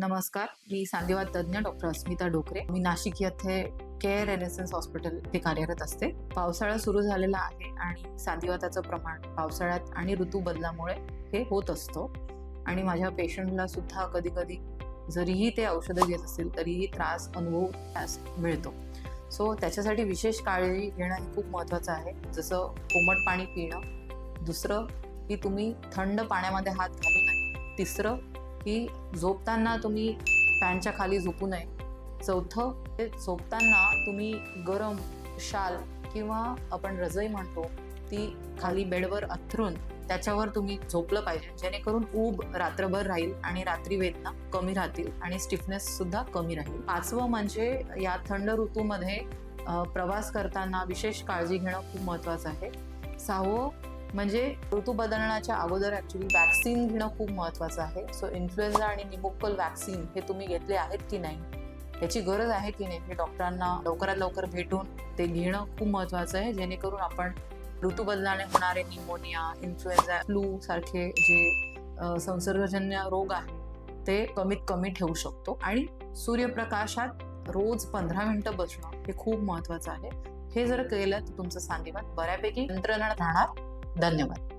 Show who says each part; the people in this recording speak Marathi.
Speaker 1: नमस्कार, मी सांधिवात तज्ञ डॉक्टर अस्मिता डोकरे. मी नाशिक येथे केअर एनएसएस हॉस्पिटल येथे कार्यरत असते. पावसाळा सुरू झालेला आहे आणि सांधिवाताचं प्रमाण पावसाळ्यात आणि ऋतू बदलामुळे हे होत असतो आणि माझ्या पेशंटला सुद्धा कधी कधी जरीही ते औषधं घेत असतील तरीही त्रास अनुभवास मिळतो. सो त्याच्यासाठी विशेष काळजी घेणं हे खूप महत्त्वाचं आहे. जसं कोमट पाणी पिणं, दुसरं की तुम्ही थंड पाण्यामध्ये हात घालू नये, तिसरं की झोपताना तुम्ही फॅनच्या खाली झोपू नये, चौथं ते झोपताना तुम्ही गरम शाल किंवा आपण रजई म्हणतो ती खाली बेडवर अंथरून त्याच्यावर तुम्ही झोपलं पाहिजे, जेणेकरून ऊब रात्रभर राहील आणि रात्री वेदना कमी राहतील आणि स्टिफनेस सुद्धा कमी राहील. पाचवं म्हणजे या थंड ऋतूमध्ये प्रवास करताना विशेष काळजी घेणं खूप महत्त्वाचं आहे. सहावं म्हणजे ऋतू बदलण्याच्या अगोदर ॲक्च्युली वॅक्सिन घेणं खूप महत्त्वाचं आहे. सो इन्फ्लुएन्झा आणि निमोकल वॅक्सिन हे तुम्ही घेतले आहेत की नाही, याची गरज आहे की नाही, हे डॉक्टरांना लवकरात लवकर भेटून ते घेणं खूप महत्त्वाचं आहे, जेणेकरून आपण ऋतू बदलाने होणारे निमोनिया, इन्फ्लुएन्झा, फ्लू सारखे जे संसर्गजन्य रोग आहेत ते कमीत कमी ठेवू शकतो. आणि सूर्यप्रकाशात रोज 15 मिनिटं बसणं हे खूप महत्त्वाचं आहे. हे जर केलं तर तुमचं सांधिवात बऱ्यापैकी नियंत्रणात राहणार. धन्यवाद.